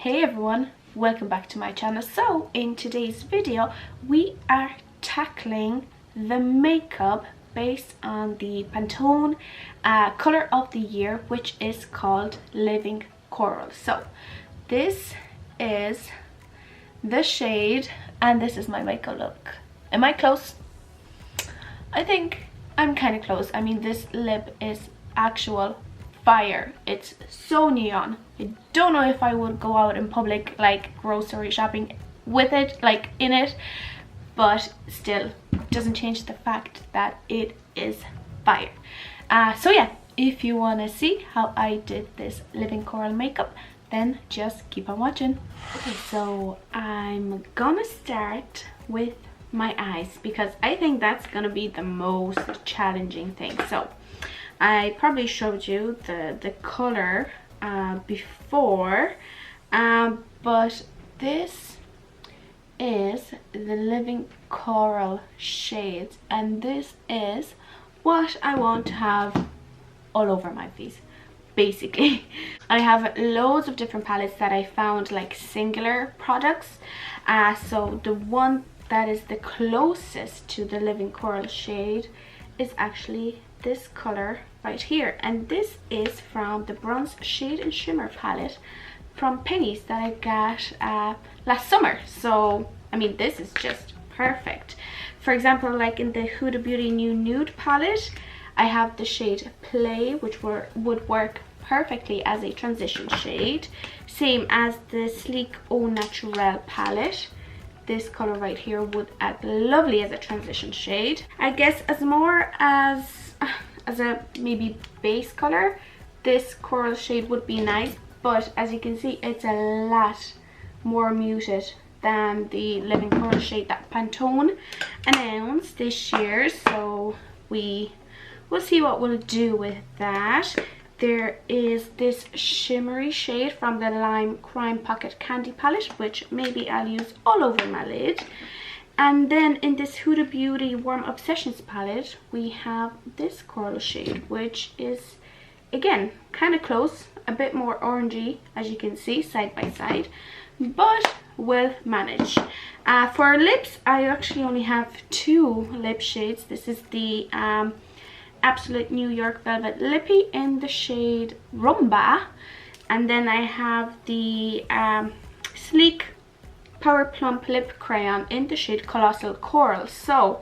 Hey everyone, welcome back to my channel. So in today's video we are tackling the makeup based on the Pantone color of the year, which is called Living Coral. So this is the shade and this is my makeup look. Am I close? I think I'm kind of close. I mean, this lip is actual fire. It's so neon. I don't know if I would go out in public like grocery shopping with it, like in it, but still doesn't change the fact that it is fire. So yeah, if you want to see how I did this Living Coral makeup, then just keep on watching. Okay, so I'm gonna start with my eyes because I think that's gonna be the most challenging thing. So I probably showed you the color before, but this is the Living Coral shades, and this is what I want to have all over my face, basically. I have loads of different palettes that I found, like singular products. So the one that is the closest to the Living Coral shade is actually this color right here, and this is from the Bronze Shade and Shimmer palette from Penny's that I got last summer. So I mean, this is just perfect. For example, like in the Huda Beauty New Nude palette, I have the shade Play, which would work perfectly as a transition shade, same as the Sleek Au Naturel palette. This color right here would act lovely as a transition shade. I guess as more as a maybe base color, this coral shade would be nice, but as you can see, it's a lot more muted than the Living Coral shade that Pantone announced this year. So we'll see what we'll do with that. There is this shimmery shade from the Lime Crime Pocket Candy palette, which maybe I'll use all over my lid. And then in this Huda Beauty Warm Obsessions palette, we have this coral shade, which is, again, kind of close, a bit more orangey, as you can see, side by side, but will manage. For lips, I actually only have two lip shades. This is the Absolute New York Velvet Lippy in the shade Rumba, and then I have the Sleek Power Plump Lip Crayon in the shade Colossal Coral. So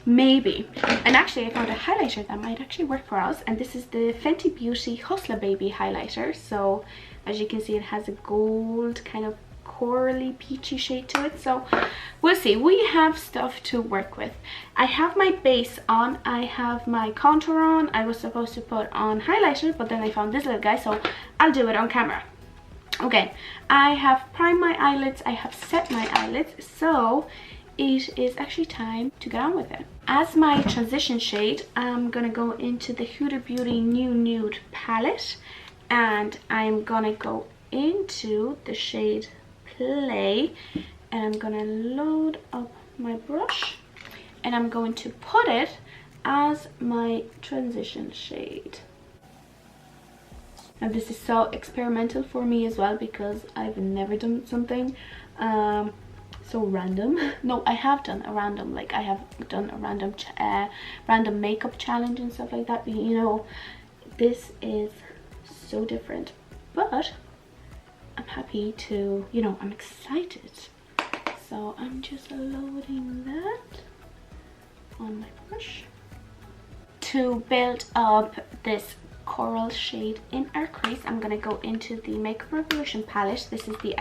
maybe, and actually I found a highlighter that might actually work for us, and this is the Fenty Beauty Hustler Baby highlighter. So as you can see, it has a gold kind of corally peachy shade to it. So we'll see. We have stuff to work with. I have my base on, I have my contour on. I was supposed to put on highlighter, but then I found this little guy, so I'll do it on camera. Okay, I have primed my eyelids, I have set my eyelids, so it is actually time to get on with it. As my transition shade, I'm gonna go into the Huda Beauty New Nude palette, and I'm gonna go into the shade Play, and I'm gonna load up my brush and I'm going to put it as my transition shade. Now this is so experimental for me as well, because I've never done something so random. No, I have done a random, like I have done a random makeup challenge and stuff like that, but you know, this is so different. But I'm happy to, you know, I'm excited. So I'm just loading that on my brush to build up this coral shade in our crease. I'm gonna go into the Makeup Revolution palette. This is the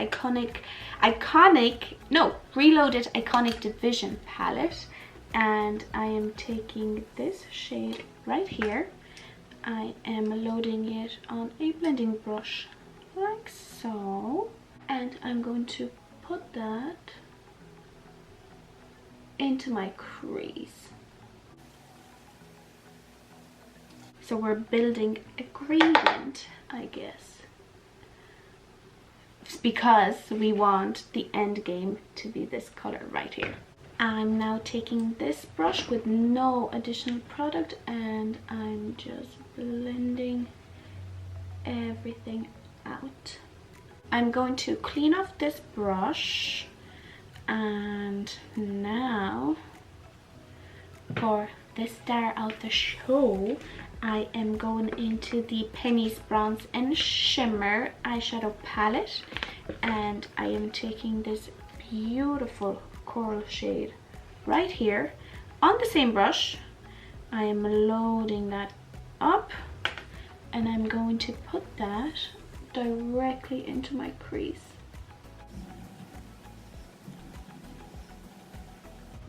Reloaded Iconic Division palette, and I am taking this shade right here. I am loading it on a blending brush like so, and I'm going to put that into my crease. So we're building a gradient, I guess, it's because we want the end game to be this color right here. I'm now taking this brush with no additional product, and I'm just blending everything out. I'm going to clean off this brush, and now for the star of the show, I am going into the Penny's Bronze and Shimmer eyeshadow palette, and I am taking this beautiful coral shade right here on the same brush. I am loading that up, and I'm going to put that directly into my crease.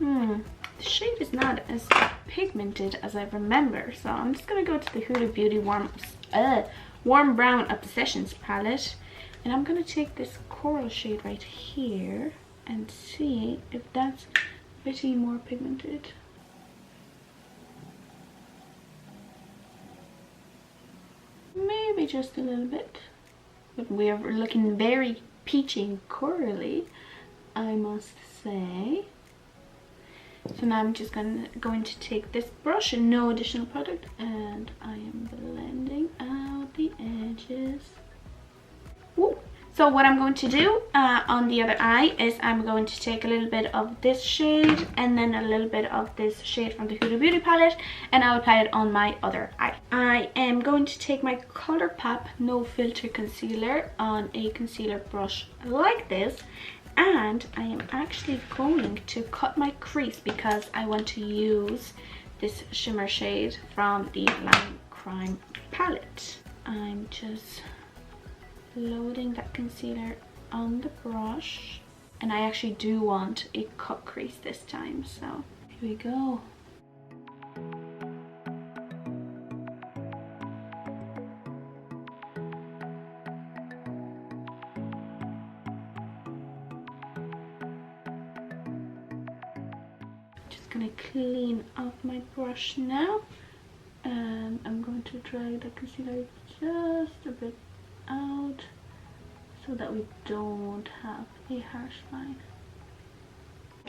The shade is not as pigmented as I remember, so I'm just gonna go to the Huda Beauty Warm Brown Obsessions palette, and I'm gonna take this coral shade right here and see if that's a bit more pigmented. Maybe just a little bit, but we are looking very peachy and corally, I must say. So now I'm just going to take this brush and no additional product, and I am blending out the edges. Woo. So what I'm going to do on the other eye is I'm going to take a little bit of this shade and then a little bit of this shade from the Huda Beauty palette, and I'll apply it on my other eye. I am going to take my ColourPop No Filter Concealer on a concealer brush like this, and I am actually going to cut my crease because I want to use this shimmer shade from the Lime Crime palette. I'm just loading that concealer on the brush, and I actually do want a cut crease this time, so here we go. Just gonna clean off my brush now, and I'm going to drag the concealer just a bit out so that we don't have a harsh line.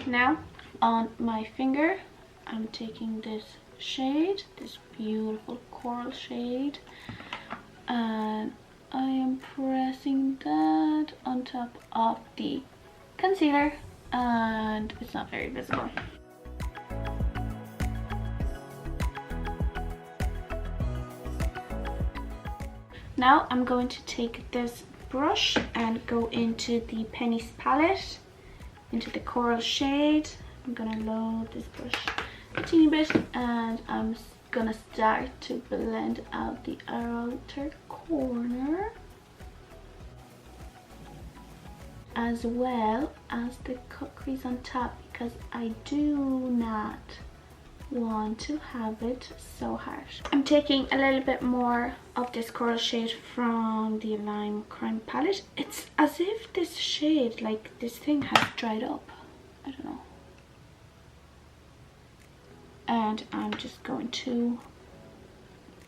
Now on my finger I'm taking this shade, this beautiful coral shade, and I am pressing that on top of the concealer, and it's not very visible. Now I'm going to take this brush and go into the Penny's palette, into the coral shade. I'm gonna load this brush a teeny bit, and I'm gonna start to blend out the outer corner, as well as the cut crease on top, because I do not want to have it so harsh. I'm taking a little bit more of this coral shade from the Lime Crime palette. It's as if this shade, like this thing, has dried up. I don't know. And I'm just going to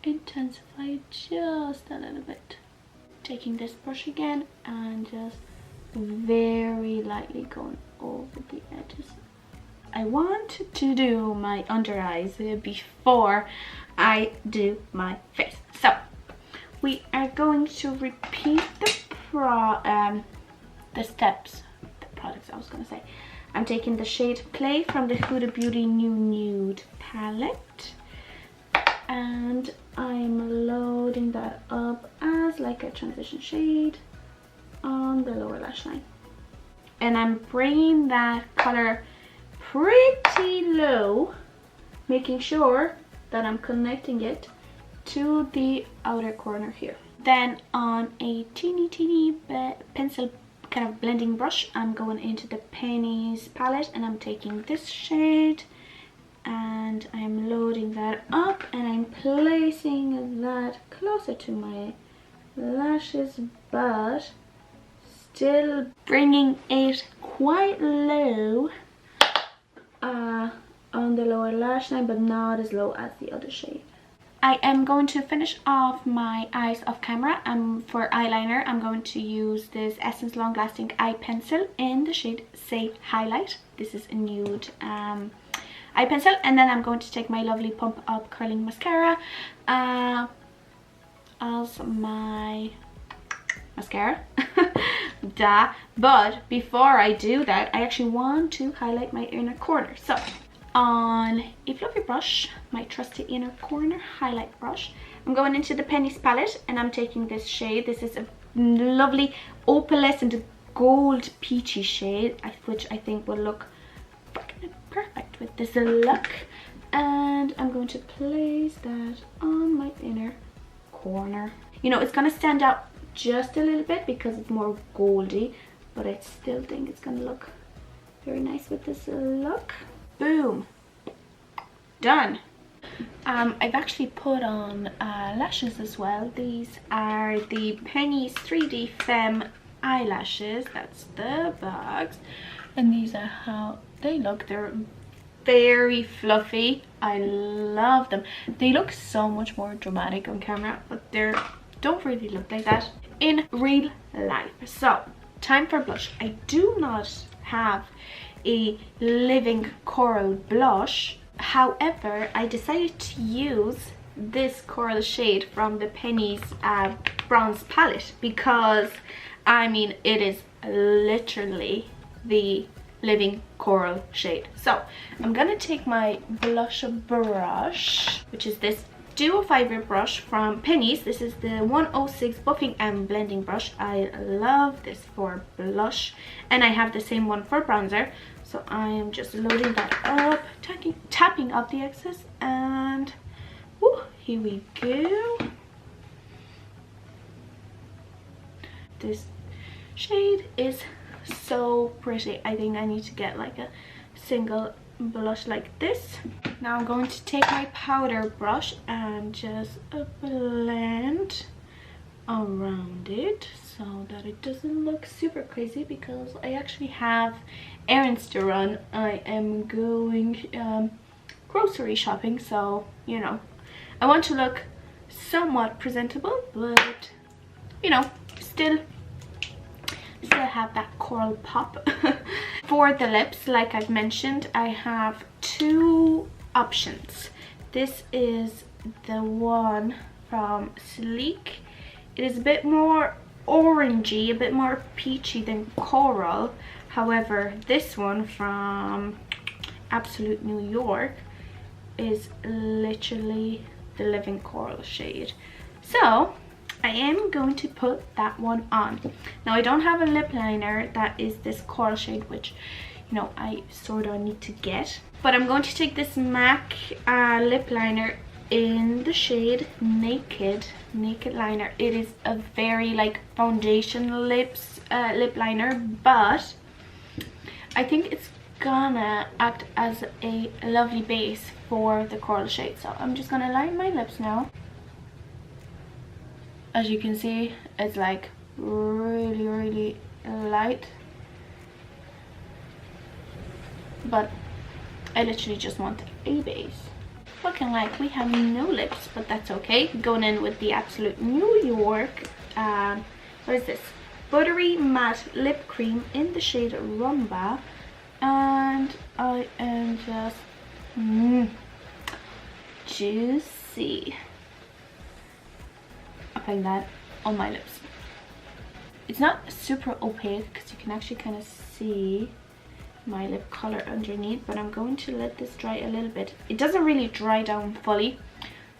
intensify it just a little bit. Taking this brush again and just very lightly going over the edges. I want to do my under eyes before I do my face. So we are going to repeat the products I was going to say. I'm taking the shade Play from the Huda Beauty New Nude palette, and I'm loading that up as like a transition shade on the lower lash line. And I'm bringing that color pretty low, making sure that I'm connecting it to the outer corner here. Then on a teeny pencil kind of blending brush, I'm going into the Penny's palette, and I'm taking this shade and I'm loading that up, and I'm placing that closer to my lashes, but still bringing it quite low on the lower lash line, but not as low as the other shade. I am going to finish off my eyes off camera. For eyeliner, I'm going to use this Essence Long Lasting Eye Pencil in the shade Say Highlight. This is a nude eye pencil, and then I'm going to take my lovely Pump Up Curling Mascara as my mascara. duh. But before I do that, I actually want to highlight my inner corner. So on a fluffy brush, my trusty inner corner highlight brush, I'm going into the Pennies palette and I'm taking this shade. This is a lovely opalescent gold peachy shade, which I think will look fucking perfect with this look. And I'm going to place that on my inner corner. You know, it's gonna stand out just a little bit because it's more goldy, but I still think it's gonna look very nice with this look. Boom, done. I've actually put on lashes as well. These are the Pennies 3D Femme eyelashes. That's the bags, and these are how they look. They're very fluffy. I love them. They look so much more dramatic on camera, but they don't really look like that in real life. So time for blush. I do not have a living coral blush. However, I decided to use this coral shade from the Pennies bronze palette because I mean it is literally the living coral shade. So I'm gonna take my blush brush, which is this duo fiber brush from Pennies. This is the 106 buffing and blending brush. I love this for blush, and I have the same one for bronzer. So I am just loading that up, tapping up the excess, and whoo, here we go. This shade is so pretty. I think I need to get like a single blush like this. Now I'm going to take my powder brush and just blend around it so that it doesn't look super crazy, because I actually have errands to run. I am going grocery shopping, so you know I want to look somewhat presentable, but you know still have that coral pop. For the lips, like I've mentioned, I have two options. This is the one from Sleek. It is a bit more orangey, a bit more peachy than coral. However, this one from Absolute New York is literally the living coral shade. So I am going to put that one on. Now I don't have a lip liner that is this coral shade, which you know I sort of need to get, but I'm going to take this MAC lip liner in the shade Naked liner. It is a very like foundation lip liner, but I think it's gonna act as a lovely base for the coral shade. So I'm just gonna line my lips now. As you can see, it's like really light, but I literally just want a base. Looking like we have no lips, but that's okay. Going in with the Absolute New York what is this, buttery matte lip cream in the shade Rumba, and I am just juicy applying that on my lips. It's not super opaque because you can actually kind of see my lip color underneath, but I'm going to let this dry a little bit. It doesn't really dry down fully,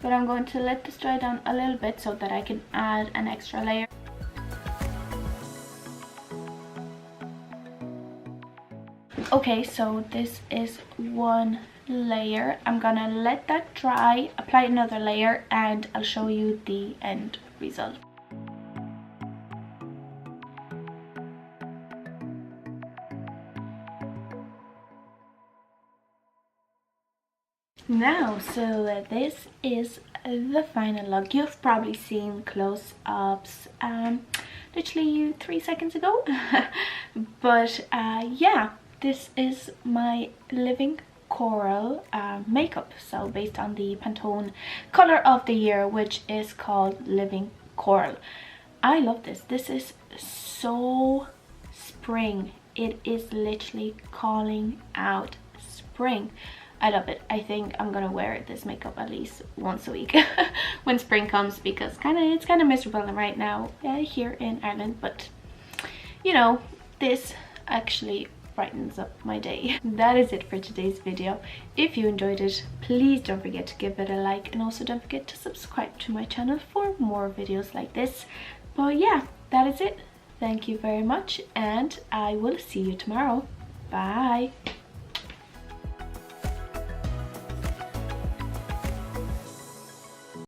but I'm going to let this dry down a little bit so that I can add an extra layer. Okay, so this is one layer. I'm gonna let that dry, apply another layer, and I'll show you the end result. Now, so this is the final look. You've probably seen close-ups literally 3 seconds ago. But yeah, this is my living coral makeup, so based on the Pantone Color of the Year, which is called Living Coral. I love this. This is so spring. It is literally calling out spring. I love it. I think I'm gonna wear this makeup at least once a week when spring comes, because it's kind of miserable right now here in Ireland, but you know, this actually brightens up my day. That is it for today's video. If you enjoyed it, please don't forget to give it a like, and also don't forget to subscribe to my channel for more videos like this. But yeah, that is it. Thank you very much, and I will see you tomorrow. Bye.